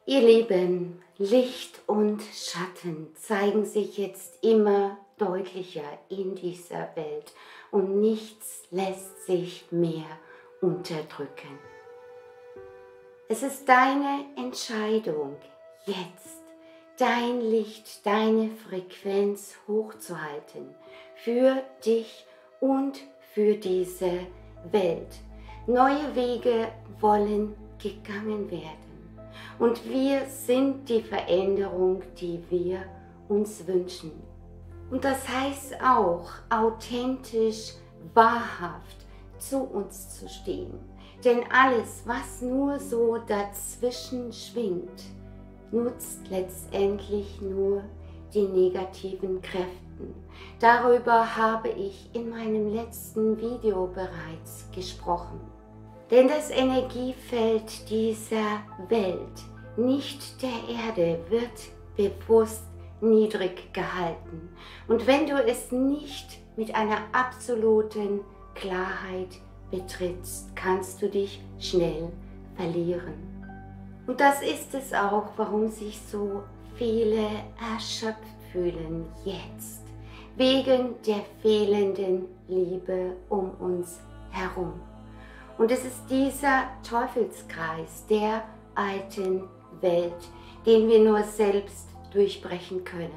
Ihr Lieben, Licht und Schatten zeigen sich jetzt immer deutlicher in dieser Welt und nichts lässt sich mehr unterdrücken. Es ist deine Entscheidung, jetzt dein Licht, deine Frequenz hochzuhalten für dich und für diese Welt. Neue Wege wollen gegangen werden. Und wir sind die Veränderung, die wir uns wünschen. Und das heißt auch, authentisch, wahrhaft zu uns zu stehen. Denn alles, was nur so dazwischen schwingt, nutzt letztendlich nur die negativen Kräften. Darüber habe ich in meinem letzten Video bereits gesprochen. Denn das Energiefeld dieser Welt, nicht der Erde, wird bewusst niedrig gehalten. Und wenn du es nicht mit einer absoluten Klarheit betrittst, kannst du dich schnell verlieren. Und das ist es auch, warum sich so viele erschöpft fühlen jetzt, wegen der fehlenden Liebe um uns herum. Und es ist dieser Teufelskreis der alten Welt, den wir nur selbst durchbrechen können.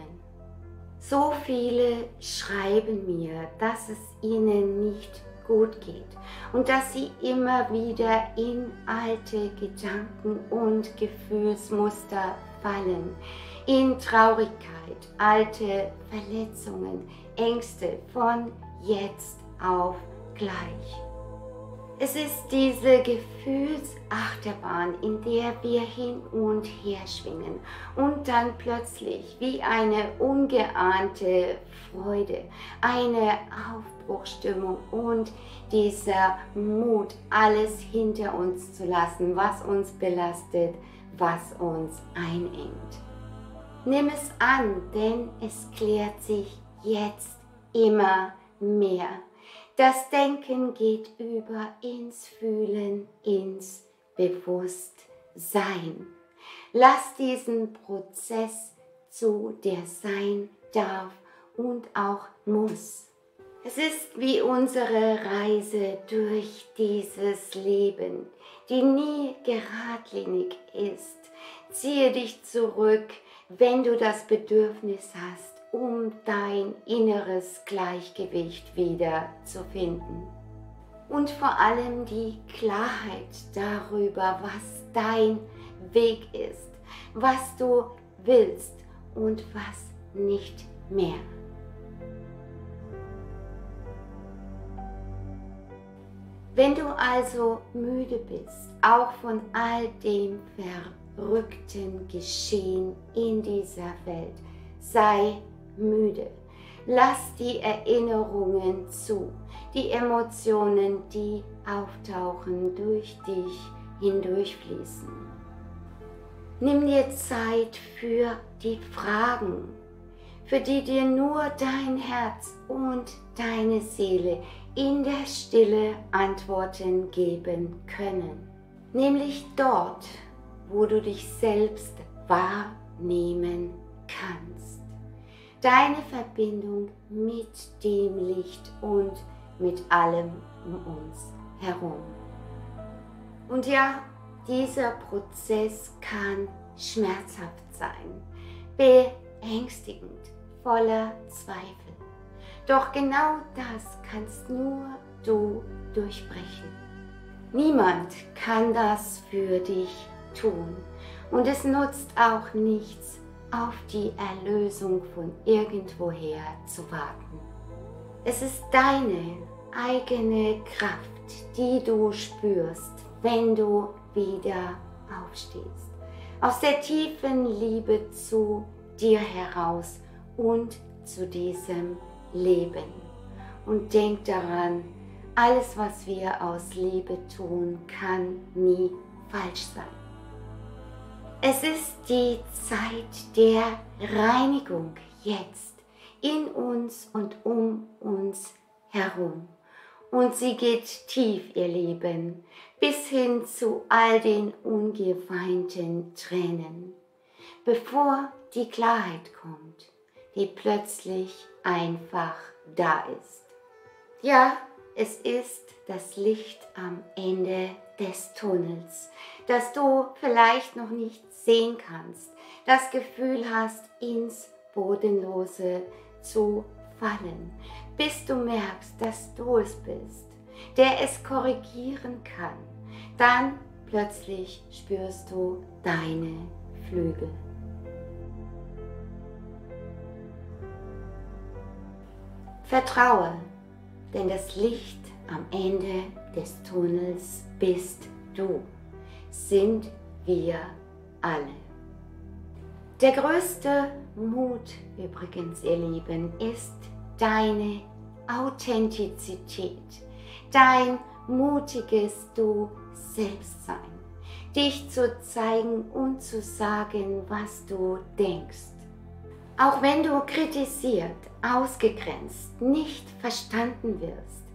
So viele schreiben mir, dass es ihnen nicht gut geht und dass sie immer wieder in alte Gedanken und Gefühlsmuster fallen, in Traurigkeit, alte Verletzungen, Ängste von jetzt auf gleich. Es ist diese Gefühlsachterbahn, in der wir hin und her schwingen und dann plötzlich wie eine ungeahnte Freude, eine Aufbruchsstimmung und dieser Mut, alles hinter uns zu lassen, was uns belastet, was uns einengt. Nimm es an, denn es klärt sich jetzt immer mehr. Das Denken geht über ins Fühlen, ins Bewusstsein. Lass diesen Prozess zu, der sein darf und auch muss. Es ist wie unsere Reise durch dieses Leben, die nie geradlinig ist. Ziehe dich zurück, wenn du das Bedürfnis hast, um dein inneres Gleichgewicht wieder zu finden. Und vor allem die Klarheit darüber, was dein Weg ist, was du willst und was nicht mehr. Wenn du also müde bist, auch von all dem verrückten Geschehen in dieser Welt, sei müde. Lass die Erinnerungen zu, die Emotionen, die auftauchen, durch dich hindurchfließen. Nimm dir Zeit für die Fragen, für die dir nur dein Herz und deine Seele in der Stille Antworten geben können. Nämlich dort, wo du dich selbst wahrnehmen kannst. Deine Verbindung mit dem Licht und mit allem um uns herum. Und ja, dieser Prozess kann schmerzhaft sein, beängstigend, voller Zweifel. Doch genau das kannst nur du durchbrechen. Niemand kann das für dich tun und es nutzt auch nichts, auf die Erlösung von irgendwoher zu warten. Es ist deine eigene Kraft, die du spürst, wenn du wieder aufstehst. Aus der tiefen Liebe zu dir heraus und zu diesem Leben. Und denk daran, alles, was wir aus Liebe tun, kann nie falsch sein. Es ist die Zeit der Reinigung jetzt in uns und um uns herum. und sie geht tief, ihr Lieben, bis hin zu all den ungeweinten Tränen, bevor die Klarheit kommt, die plötzlich einfach da ist. Ja, es ist das Licht am Ende des Tunnels, das du vielleicht noch nicht sehen kannst, das Gefühl hast, ins Bodenlose zu fallen, bis du merkst, dass du es bist, der es korrigieren kann. Dann plötzlich spürst du deine Flügel. Vertraue, denn das Licht am Ende des Tunnels bist du, sind wir alle. Der größte Mut übrigens, ihr Lieben, ist deine Authentizität, dein mutiges Du selbst sein, dich zu zeigen und zu sagen, was du denkst. Auch wenn du kritisiert, ausgegrenzt, nicht verstanden wirst,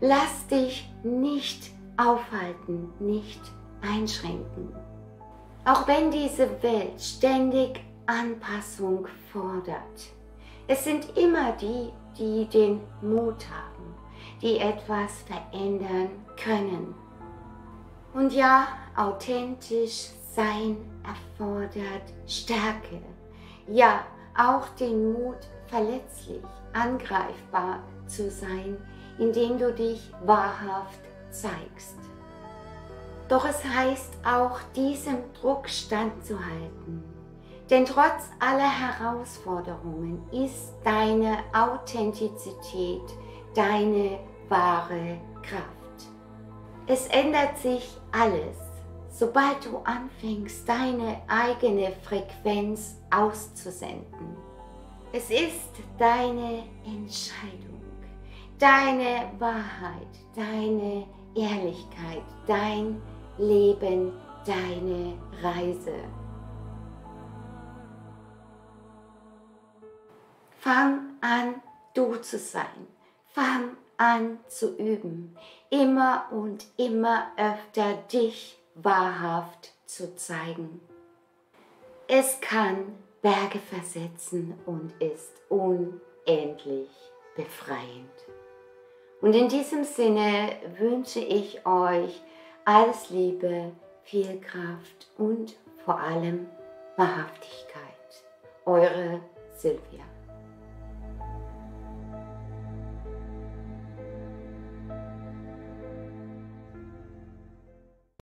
lass dich nicht aufhalten, nicht einschränken. Auch wenn diese Welt ständig Anpassung fordert. Es sind immer die, die den Mut haben, die etwas verändern können. Und ja, authentisch sein erfordert Stärke. Ja, auch den Mut, verletzlich, angreifbar zu sein, indem du dich wahrhaft zeigst. Doch es heißt auch, diesem Druck standzuhalten. Denn trotz aller Herausforderungen ist deine Authentizität deine wahre Kraft. Es ändert sich alles, sobald du anfängst, deine eigene Frequenz auszusenden. Es ist deine Entscheidung, deine Wahrheit, deine Ehrlichkeit, dein Leben, deine Reise. Fang an, du zu sein. Fang an zu üben, immer und immer öfter dich wahrhaft zu zeigen. Es kann Berge versetzen und ist unendlich befreiend. Und in diesem Sinne wünsche ich euch alles Liebe, viel Kraft und vor allem Wahrhaftigkeit. Eure Silvia.